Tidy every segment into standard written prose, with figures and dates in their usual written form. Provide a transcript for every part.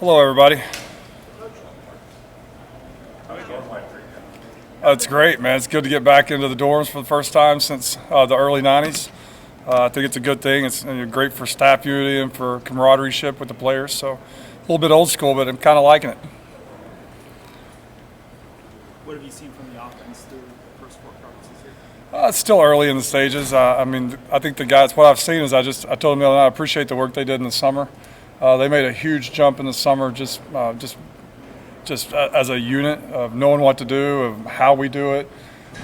Hello, everybody. It's great, man. It's good to get back into the dorms for the first time since the early 90s. I think it's a good thing. It's great for staff unity and for camaraderie with the players. So a little bit old school, but I'm kind of liking it. What have you seen from the offense through the first 4 practices here? It's still early in the stages. I think the guys, what I've seen is I told them the other night, I appreciate the work they did in the summer. They made a huge jump in the summer just as a unit of knowing what to do, of how we do it.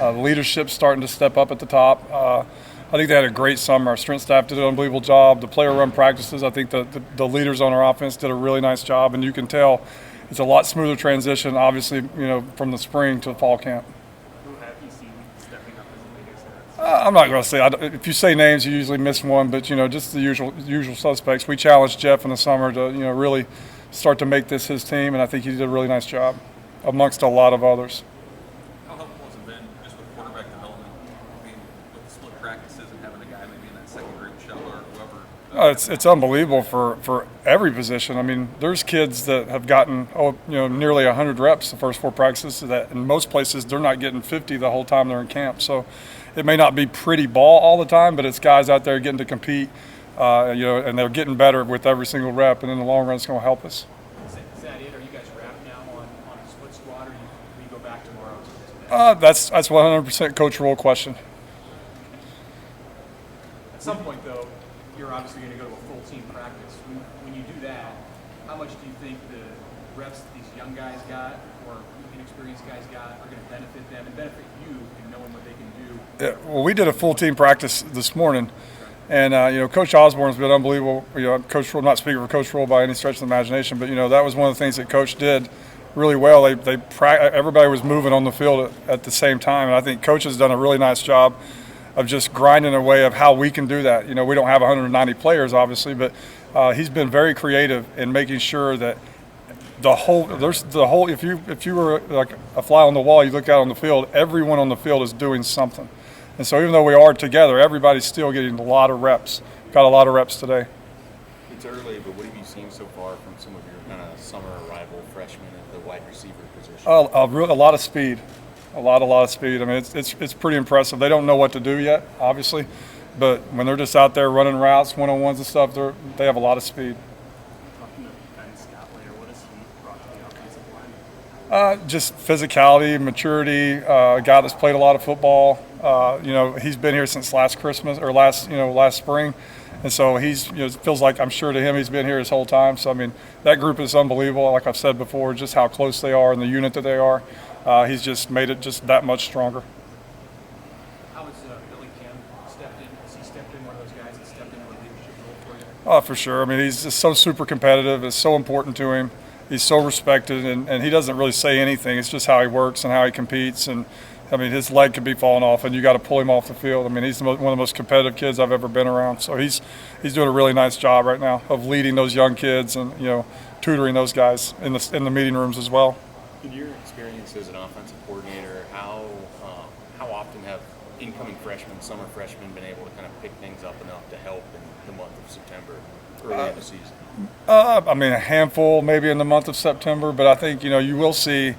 Leadership starting to step up at the top. I think they had a great summer. Our strength staff did an unbelievable job. The player run practices, I think the leaders on our offense did a really nice job, and you can tell it's a lot smoother transition, obviously, from the spring to the fall camp. Who have you seen stepping up as leaders? I'm not going to say. If you say names, you usually miss one, but just the usual suspects. We challenged Jeff in the summer to really start to make this his team, and I think he did a really nice job amongst a lot of others. How helpful has it been just with quarterback development? I mean, with the split practices and having a guy maybe in that second group, Shell or whoever? It's unbelievable for every position. I mean, there's kids that have gotten nearly 100 reps the first 4 practices. That in most places they're not getting 50 the whole time they're in camp. So it may not be pretty ball all the time, but it's guys out there getting to compete. And they're getting better with every single rep, and in the long run, it's going to help us. Is that it? Are you guys wrapped now on a split squad, or will you go back tomorrow? That's 100% coach rule question. At some point, though, you're obviously going to go to a full team practice. When you do that, how much do you think the reps that these young guys got or inexperienced guys got are going to benefit them and benefit you in knowing what they can do? Yeah, well, we did a full team practice this morning. And, Coach Osborne's been unbelievable. Coach Rule, not speaking for Coach Rule by any stretch of the imagination, but, that was one of the things that Coach did really well. Everybody was moving on the field at the same time. And I think Coach has done a really nice job of just grinding a way of how we can do that. We don't have 190 players, obviously, but he's been very creative in making sure that if you were like a fly on the wall, you look out on the field, everyone on the field is doing something. And so even though we are together, everybody's still getting a lot of reps. Got a lot of reps today. It's early, but what have you seen so far from some of your kind of summer arrival freshmen at the wide receiver position? A lot of speed. A lot of speed. I mean, it's pretty impressive. They don't know what to do yet, obviously, but when they're just out there running routes, one-on-ones and stuff, they have a lot of speed. Talking to Ben Scott later, what has he brought to the offensive line? Just physicality, maturity. A guy that's played a lot of football. He's been here since last Christmas or last spring, and so he's it feels like, I'm sure to him, he's been here his whole time. So I mean, that group is unbelievable. Like I've said before, just how close they are and the unit that they are. He's just made it just that much stronger. How has Billy Kim stepped in? Has he stepped in, one of those guys that stepped into a leadership role for you? Oh, for sure. I mean, he's just so super competitive. It's so important to him. He's so respected, and he doesn't really say anything. It's just how he works and how he competes. And I mean, his leg could be falling off, and you got to pull him off the field. I mean, he's one of the most competitive kids I've ever been around. So he's doing a really nice job right now of leading those young kids and tutoring those guys in the meeting rooms as well. In your experience as an offensive coordinator, how often have incoming freshmen, summer freshmen, been able to kind of pick things up enough to help in the month of September, early in the season? A handful maybe in the month of September, but I think you will see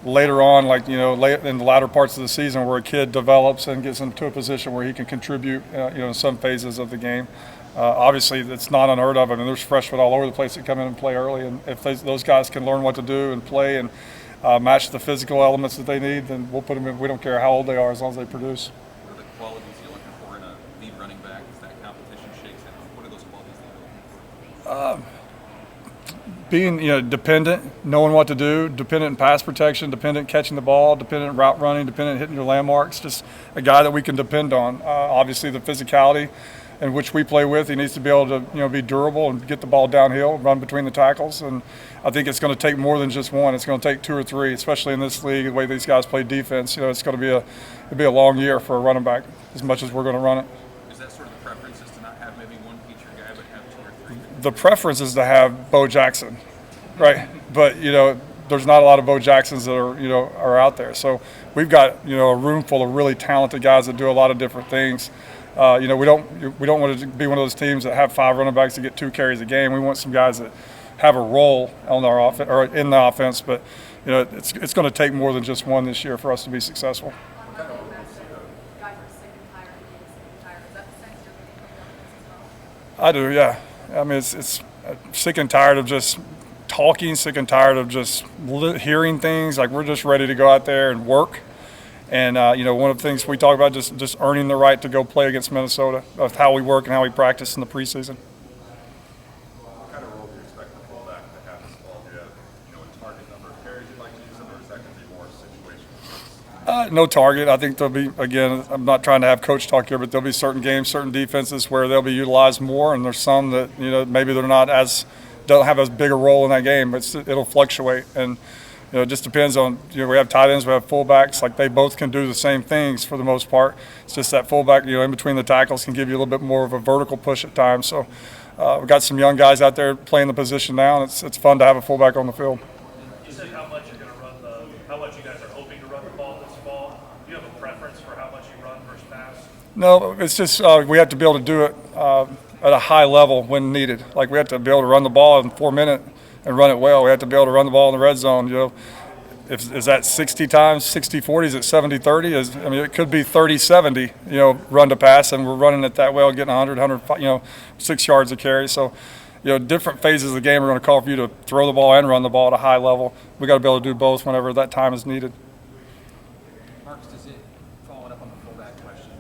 later on, late in the latter parts of the season, where a kid develops and gets into a position where he can contribute, in some phases of the game. Obviously, it's not unheard of. I mean, there's freshmen all over the place that come in and play early, and if those guys can learn what to do and play and match the physical elements that they need, then we'll put them in. We don't care how old they are as long as they produce. What are the qualities you're looking for in a lead running back as that competition shakes out? What are those qualities that you're looking for? Being dependent, knowing what to do, dependent in pass protection, dependent catching the ball, dependent in route running, dependent hitting your landmarks, just a guy that we can depend on. Obviously the physicality in which we play with, he needs to be able to be durable and get the ball downhill, run between the tackles, and I think it's going to take more than just one. It's going to take 2 or 3, especially in this league, the way these guys play defense. It's going to be a long year for a running back as much as we're going to run it. Is that sort of the preference, is to not have maybe one feature guy but have 2 or 3? The preference is to have Bo Jackson, right? But there's not a lot of Bo Jacksons that are out there. So we've got a room full of really talented guys that do a lot of different things. We don't want to be one of those teams that have 5 running backs that get 2 carries a game. We want some guys that have a role on our offense or in the offense. But it's going to take more than just one this year for us to be successful. I do, yeah. I mean, it's sick and tired of just talking, sick and tired of just hearing things. Like, we're just ready to go out there and work. And, one of the things we talk about just earning the right to go play against Minnesota, of how we work and how we practice in the preseason. What kind of role do you expect the fullback to have this fall? Do you have, a target number of carries you'd like to use them, or is that going to be more situational? No target. I think there'll be, again, I'm not trying to have coach talk here, but there'll be certain games, certain defenses where they'll be utilized more, and there's some that, maybe they're not don't have as big a role in that game, but it'll fluctuate. And, it just depends on, we have tight ends, we have fullbacks, like they both can do the same things for the most part. It's just that fullback, in between the tackles can give you a little bit more of a vertical push at times. So we've got some young guys out there playing the position now, and it's fun to have a fullback on the field. You said how much you're going to run how much you guys are hoping to run the ball this fall. Do you have a preference for how much you run versus pass? No, it's just we have to be able to do it at a high level when needed. Like, we have to be able to run the ball in 4 minutes and run it well. We have to be able to run the ball in the red zone. Is that 60 times, 60-40? Is it 70-30? It could be 30-70, run to pass, and we're running it that well, getting 100, 6 yards of carry. So, different phases of the game are going to call for you to throw the ball and run the ball at a high level. We got to be able to do both whenever that time is needed. Marcus, does it, following up on the fullback question,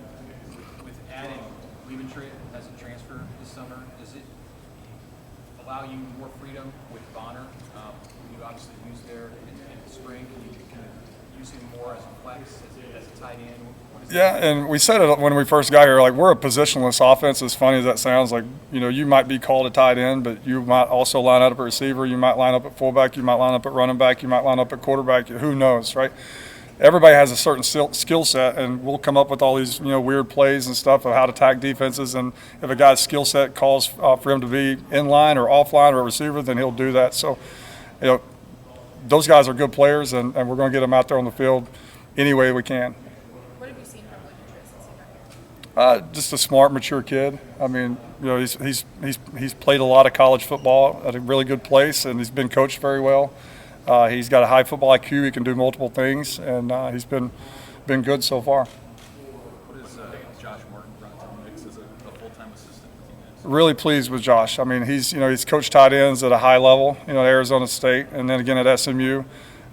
with adding Liebentritt as a transfer this summer, does it allow you more freedom with Bonner? You obviously use there in the spring. Can you kind of use him more as a flex, as a tight end? Yeah, and we said it when we first got here, like, we're a positionless offense. As funny as that sounds, like, you might be called a tight end, but you might also line up at receiver. You might line up at fullback. You might line up at running back. You might line up at quarterback. Who knows, right? Everybody has a certain skill set, and we'll come up with all these, weird plays and stuff of how to attack defenses. And if a guy's skill set calls for him to be in line or offline or a receiver, then he'll do that. So, those guys are good players, and we're going to get them out there on the field any way we can. What have you seen from Liebentritt since he got here? Just a smart, mature kid. He's played a lot of college football at a really good place, and he's been coached very well. He's got a high football IQ. He can do multiple things, and he's been good so far. What is Josh Martin brought to the mix as a full-time assistant with you guys? Really pleased with Josh. He's coached tight ends at a high level, at Arizona State, and then again at SMU.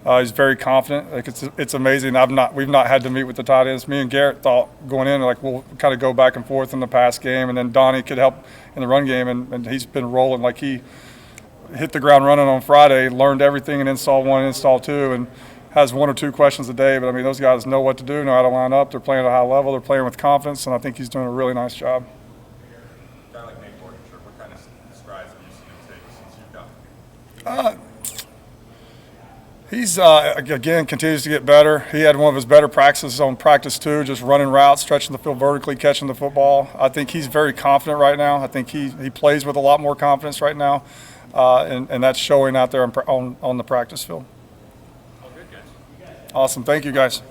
He's very confident. Like, it's amazing. We've not had to meet with the tight ends. Me and Garrett thought going in, like, we'll kind of go back and forth in the pass game, and then Donnie could help in the run game, and he's been rolling. Like, he hit the ground running on Friday, learned everything in install 1 and install 2, and has 1 or 2 questions a day. But those guys know what to do, know how to line up. They're playing at a high level. They're playing with confidence, and I think he's doing a really nice job. Kind of like Nate Gordon, what kind of strides have you seen him take since you've got him? He's, again, continues to get better. He had one of his better practices on practice 2, just running routes, stretching the field vertically, catching the football. I think he's very confident right now. I think he plays with a lot more confidence right now, and that's showing out there on the practice field. All good, guys. Awesome. Thank you, guys.